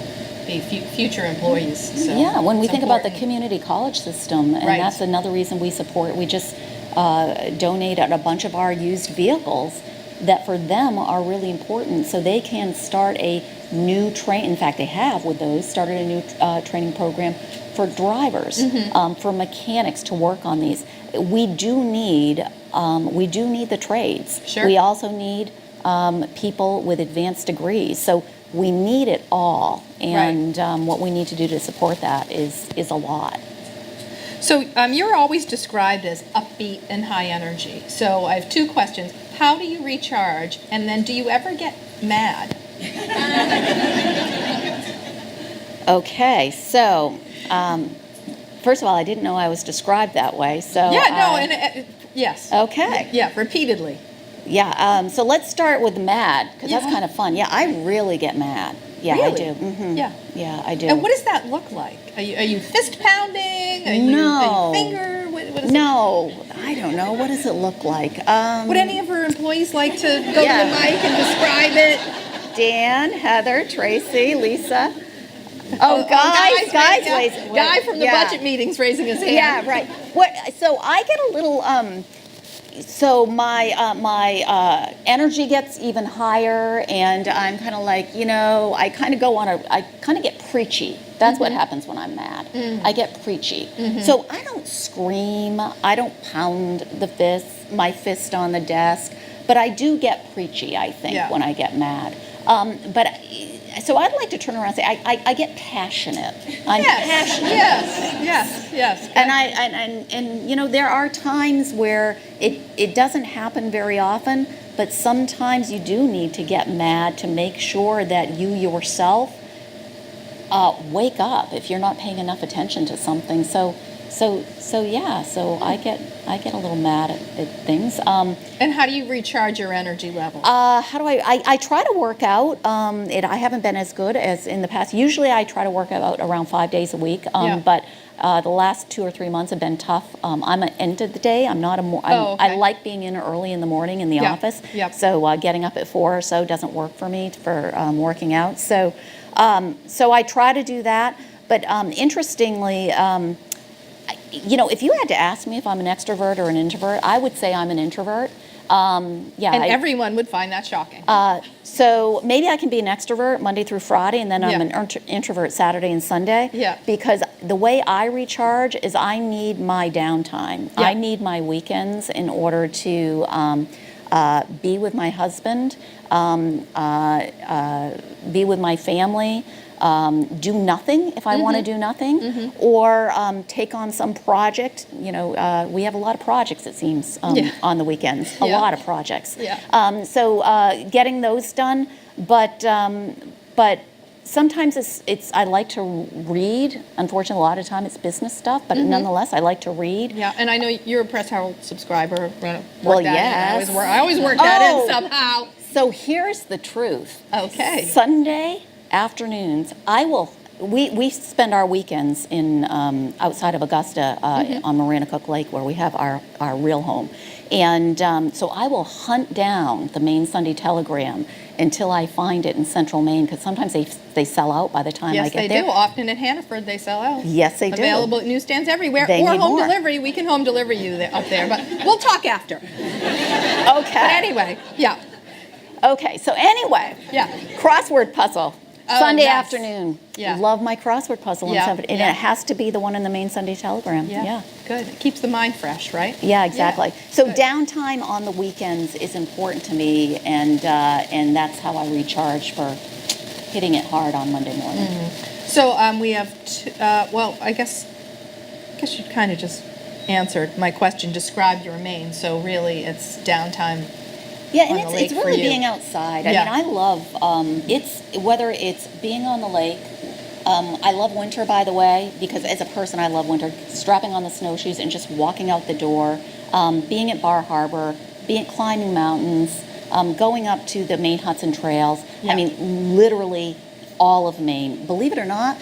be future employees. So Yeah, when we think about the important. community college system, and Right. that's another reason we support, we just donated a bunch of our used vehicles that for them are really important, so they can start a new in fact they have with those started a new training program for drivers, for mechanics to work on these. We do need the trades. Sure. We also need people with advanced degrees, so we need it all, and what we need to do to support that is a lot. So you're always described as upbeat and high energy. So I have two questions. How do you recharge? And then do you ever get mad? Okay, so first of all, I didn't know I was described that way. So yes. Okay. Yeah, repeatedly. Yeah. So let's start with mad, because that's Yeah. kind of fun. Yeah, I really get mad. Yeah, I Really? do. Yeah. Yeah, I do. And what does that look like? Are you fist pounding? Are No. you finger? What is No, I don't know. What does it look like? Would any of her employees like to go Yeah. to the mic and describe it? Dan, Heather, Tracy, Lisa. Oh, guys, yeah. raising- Guy from the yeah. budget meetings raising his hand. Yeah, right. So I get a little. So my energy gets even higher, and I'm kind of like, I kind of go on I kind of get preachy. That's what happens when I'm mad. I get preachy. So I don't scream. I don't pound my fist on the desk, but I do get preachy, I think, Yeah. when I get mad. So I'd like to turn around and say I get passionate. I'm passionate. Yes. And there are times where it doesn't happen very often, but sometimes you do need to get mad to make sure that you yourself wake up if you're not paying enough attention to something. So I get a little mad at things. And how do you recharge your energy level? How do I try to work out. I haven't been as good as in the past. Usually I try to work out around 5 days a week. But the last 2 or 3 months have been tough. I'm an end of the day. I'm not okay. I like being in early in the morning in the office. Yep. So getting up at 4 or so doesn't work for me for working out. So I try to do that. But interestingly, if you had to ask me if I'm an extrovert or an introvert, I would say I'm an introvert. And everyone would find that shocking. So maybe I can be an extrovert Monday through Friday, and then I'm Yeah. an introvert Saturday and Sunday. Yeah. Because the way I recharge is I need my downtime. Yeah. I need my weekends in order to be with my husband, be with my family. Do nothing if I want to do nothing, or take on some project. We have a lot of projects, it seems, on the weekends. A lot of projects. Yeah. So getting those done, but sometimes it's I like to read. Unfortunately, a lot of time it's business stuff, but nonetheless, I like to read. Yeah, and I know you're a Press Herald subscriber. Well, yes. I always work that in somehow. So here's the truth. Okay. Sunday afternoons, we spend our weekends in outside of Augusta on Maranacook Lake, where we have our real home. And so I will hunt down the Maine Sunday Telegram until I find it in central Maine, because sometimes they sell out by the time I get there. Yes, they do. Often in Hannaford, they sell out. Yes, they do. Available at newsstands everywhere. They or need home more. delivery. We can home deliver you up there, but we'll talk after. Okay. But anyway, yeah. Okay, so anyway, Yeah. crossword puzzle. Oh, Sunday yes. afternoon. Yeah. Love my crossword puzzle on Yeah, Sunday. And yeah. it has to be the one in the Maine Sunday Telegram. Yeah. Good. It keeps the mind fresh, right? Yeah, exactly. Yeah, So good. downtime on the weekends is important to me, and that's how I recharge for hitting it hard on Monday morning. So we have, I guess you kind of just answered my question, described your Maine. So really, it's downtime. Yeah, and on the lake it's for really you. being outside. Yeah. I mean, I love whether it's being on the lake. I love winter, by the way, because as a person, I love winter. Strapping on the snowshoes and just walking out the door, being at Bar Harbor, climbing mountains, going up to the Maine Hudson Trails. Yeah. I mean, literally all of Maine. Believe it or not,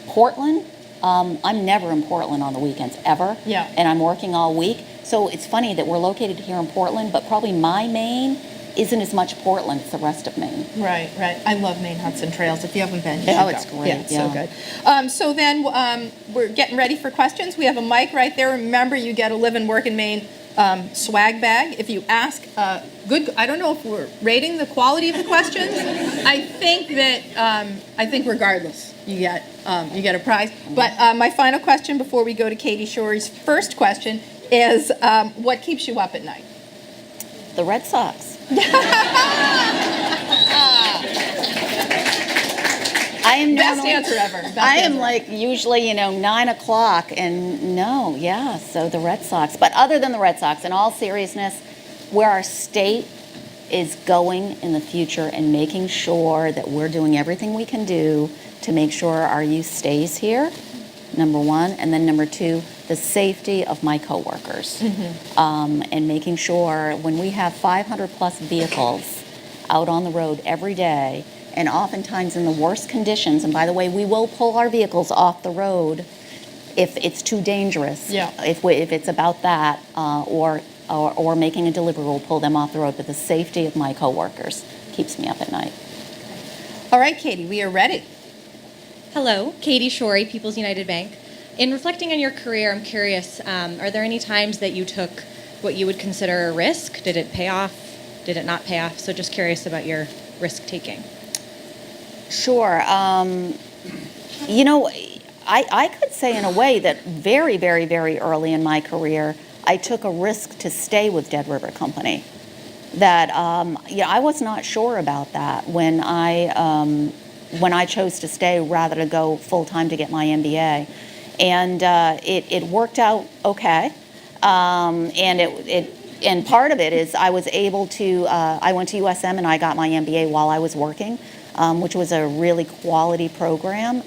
Portland. I'm never in Portland on the weekends ever. Yeah. And I'm working all week. So it's funny that we're located here in Portland, but probably my Maine isn't as much Portland as the rest of Maine. Right, right. I love Maine Hudson Trails. If you haven't been, you Oh, should it's go. great, Yeah, it's yeah. so good. So then we're getting ready for questions. We have a mic right there. Remember, you get a Live and Work in Maine swag bag. If you ask good, I don't know if we're rating the quality of the questions. I think regardless, you get a prize. But my final question before we go to Katie Shorey's first question is, what keeps you up at night? The Red Sox. I am Best normally, answer ever. Best I am answer. like usually 9 o'clock, and so the Red Sox. But other than the Red Sox, in all seriousness, where our state is going in the future and making sure that we're doing everything we can do to make sure our youth stays here, number one, and then number two, the safety of my coworkers, and making sure when we have 500 plus vehicles out on the road every day, and oftentimes in the worst conditions, and by the way, we will pull our vehicles off the road if it's too dangerous. Yeah. If it's about that, or making a delivery, we'll pull them off the road. But the safety of my coworkers keeps me up at night. All right, Katie, we are ready. Hello, Katie Shorey, People's United Bank. In reflecting on your career, I'm curious, are there any times that you took what you would consider a risk? Did it pay off? Did it not pay off? So just curious about your risk taking. Sure. I could say in a way that very, very, very early in my career, I took a risk to stay with Dead River Company. That I was not sure about that when I chose to stay rather to go full time to get my MBA, and it worked out okay. And part of it is I was able to. I went to USM and I got my MBA while I was working, which was a really quality program.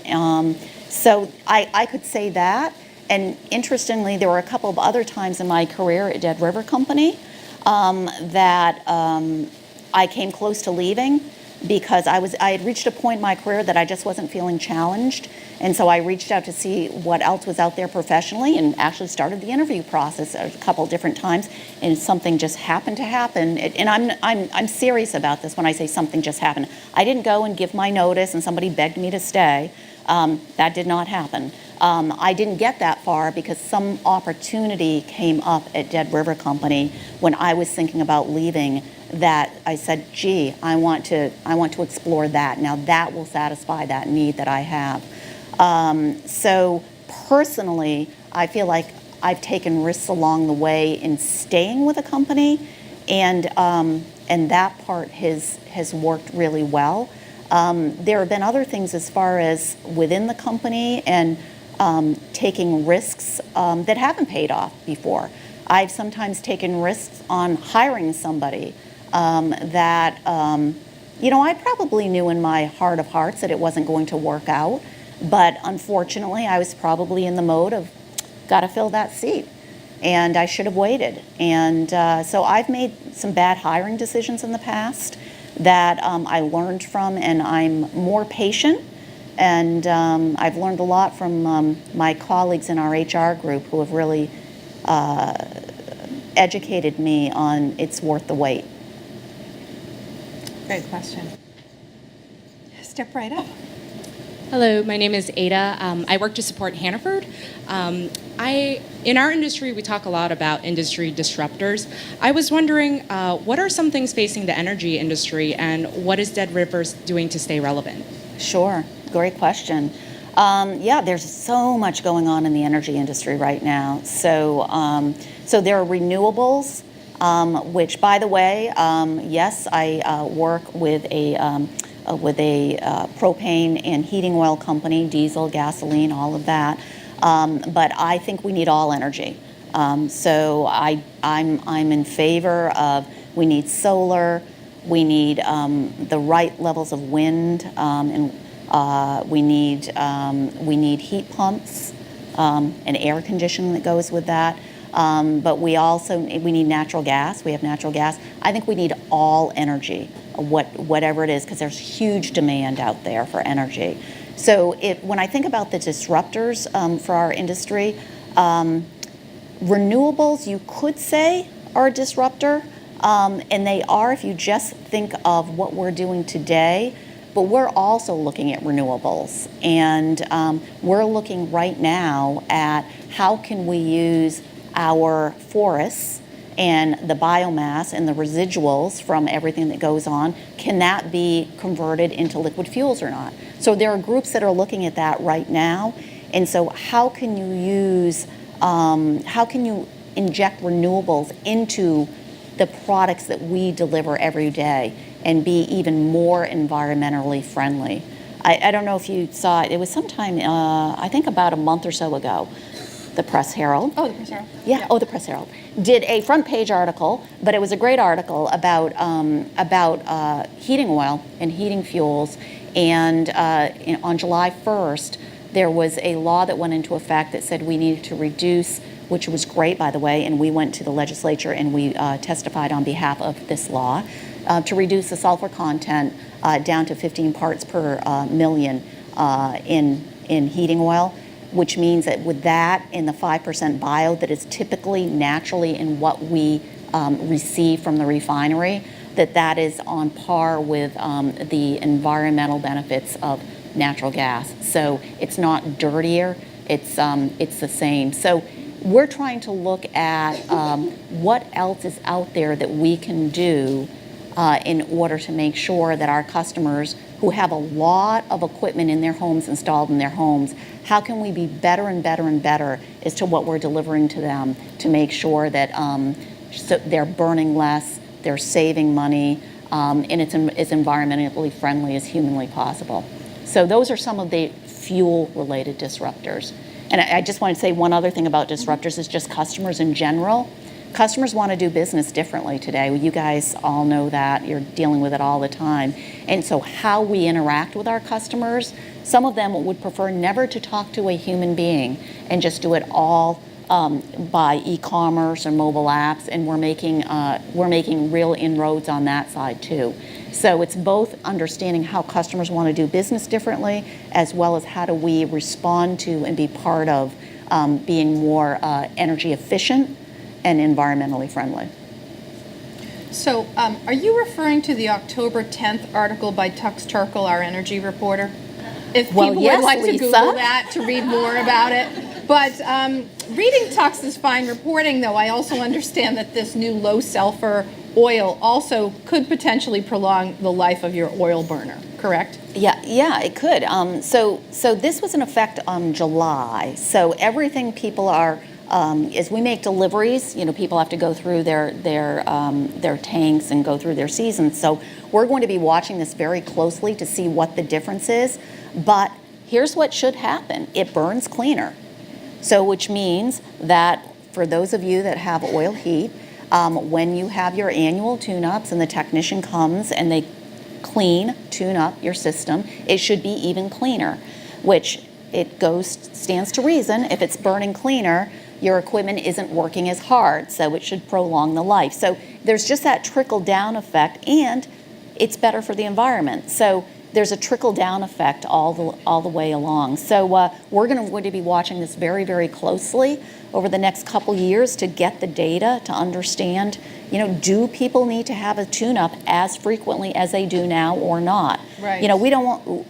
So I could say that. And interestingly, there were a couple of other times in my career at Dead River Company that I came close to leaving because I had reached a point in my career that I just wasn't feeling challenged. And so I reached out to see what else was out there professionally and actually started the interview process a couple different times, and something just happened to happen. And I'm serious about this when I say something just happened. I didn't go and give my notice and somebody begged me to stay. That did not happen. I didn't get that far because some opportunity came up at Dead River Company when I was thinking about leaving that I said, gee, I want to explore that. Now that will satisfy that need that I have. So personally, I feel like I've taken risks along the way in staying with a company, and that part has worked really well. There have been other things as far as within the company and taking risks that haven't paid off before. I've sometimes taken risks on hiring somebody that I probably knew in my heart of hearts that it wasn't going to work out, but unfortunately I was probably in the mode of got to fill that seat, and I should have waited. And so I've made some bad hiring decisions in the past that I learned from, and I'm more patient. And I've learned a lot from my colleagues in our HR group who have really educated me on it's worth the wait. Great question. Step right up. Hello, my name is Ada. I work to support Hannaford. In our industry, we talk a lot about industry disruptors. I was wondering, what are some things facing the energy industry, and what is Dead Rivers doing to stay relevant? Sure, great question. There's so much going on in the energy industry right now. So there are renewables, which, by the way, yes, I work with a propane and heating oil company, diesel, gasoline, all of that. But I think we need all energy. So I'm in favor of we need solar, we need the right levels of wind, and we need heat pumps and air conditioning that goes with that. But we need natural gas. We have natural gas. I think we need all energy, whatever it is, because there's huge demand out there for energy. So when I think about the disruptors for our industry, Renewables, you could say, are a disruptor, and they are if you just think of what we're doing today. But we're also looking at renewables, and we're looking right now at how can we use our forests and the biomass and the residuals from everything that goes on, can that be converted into liquid fuels or not? So there are groups that are looking at that right now, and so how can you inject renewables into the products that we deliver every day and be even more environmentally friendly? I don't know if you saw it. It was sometime, I think about a month or so ago, the Press Herald. Oh, the Press Herald. Yeah. Oh, the Press Herald did a front page article, but it was a great article about heating oil and heating fuels. And on July 1st, there was a law that went into effect that said we needed to reduce, which was great, by the way, and we went to the legislature and we testified on behalf of this law to reduce the sulfur content down to 15 parts per million in heating oil, which means that with that and the 5% bio that is typically naturally in what we receive from the refinery, that is on par with the environmental benefits of natural gas. So it's not dirtier, it's the same. So we're trying to look at what else is out there that we can do in order to make sure that our customers who have a lot of equipment in their homes, installed in their homes, how can we be better and better and better as to what we're delivering to them to make sure that so they're burning less, they're saving money, and it's as environmentally friendly as humanly possible. So those are some of the fuel-related disruptors. And I just want to say one other thing about disruptors is just customers in general. Customers want to do business differently today. You guys all know that. You're dealing with it all the time. And so how we interact with our customers, some of them would prefer never to talk to a human being and just do it all by e-commerce or mobile apps, and we're making real inroads on that side too. So it's both understanding how customers want to do business differently, as well as how do we respond to and be part of being more energy efficient and environmentally friendly. So are you referring to the October 10th article by Tux Turkle, our energy reporter? If Well, people yes, would like to Lisa. Google that to read more about it. But reading Tux is fine reporting, though. I also understand that this new low sulfur oil also could potentially prolong the life of your oil burner, correct? Yeah, it could. So this was in effect on July. So everything people are, as we make deliveries, people have to go through their tanks and go through their seasons. So we're going to be watching this very closely to see what the difference is. But here's what should happen: it burns cleaner. So which means that for those of you that have oil heat, when you have your annual tune-ups and the technician comes and they tune up your system, it should be even cleaner, which stands to reason. If it's burning cleaner, your equipment isn't working as hard, so it should prolong the life. So there's just that trickle-down effect, and it's better for the environment. So there's a trickle-down effect all the way along. So we're going to be watching this very, very closely over the next couple years to get the data to understand, do people need to have a tune-up as frequently as they do now or not? Right. We don't want,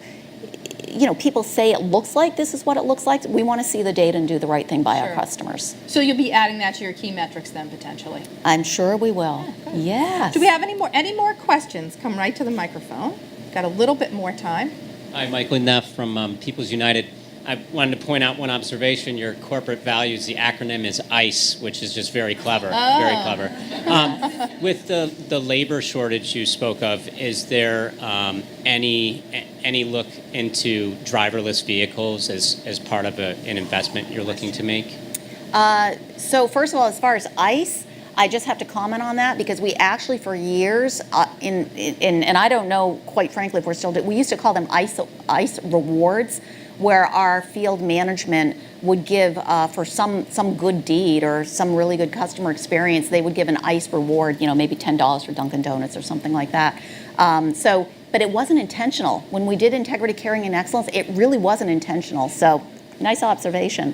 people say it looks like this is what it looks like. We want to see the data and do the right thing by our customers. So you'll be adding that to your key metrics then, potentially? I'm sure we will. Yes. Do we have any more questions? Come right to the microphone. Got a little bit more time. Hi, Michael Neff from People's United. I wanted to point out one observation. Your corporate values, the acronym is ICE, which is just very clever, very clever. With the labor shortage you spoke of, is there any look into driverless vehicles as part of an investment you're looking to make? So first of all, as far as ICE, I just have to comment on that because we actually for years, and I don't know, quite frankly, if we're still we used to call them ICE rewards, where our field management would give for some good deed or some really good customer experience, they would give an ICE reward, maybe $10 for Dunkin' Donuts or something like that. But it wasn't intentional. When we did integrity, caring, and excellence, it really wasn't intentional. So nice observation.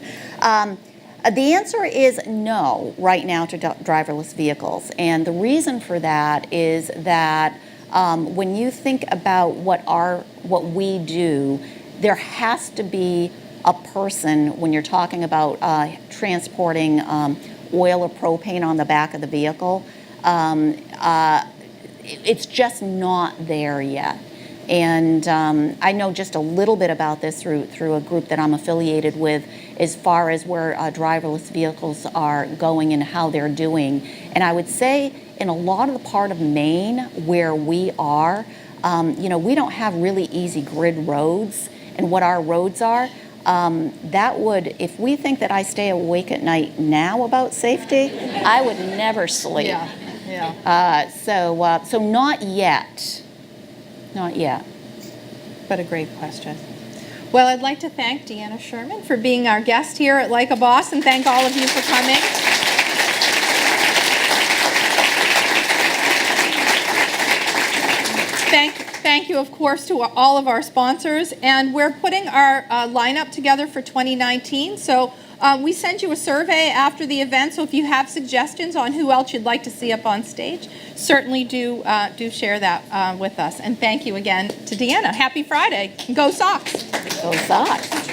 The answer is no right now to driverless vehicles. And the reason for that is that when you think about what we do, there has to be a person when you're talking about transporting oil or propane on the back of the vehicle. It's just not there yet. And I know just a little bit about this through a group that I'm affiliated with as far as where driverless vehicles are going and how they're doing. And I would say in a lot of the part of Maine where we are, we don't have really easy grid roads. And what our roads are, that would, if we think that I stay awake at night now about safety, I would never sleep. Yeah. So not yet. Not yet. But a great question. Well, I'd like to thank Deanna Sherman for being our guest here at Like a Boss, and thank all of you for coming. Thank you, of course, to all of our sponsors. And we're putting our lineup together for 2019. So we send you a survey after the event. So if you have suggestions on who else you'd like to see up on stage, certainly do share that with us. And thank you again to Deanna. Happy Friday. Go Sox. Go Sox.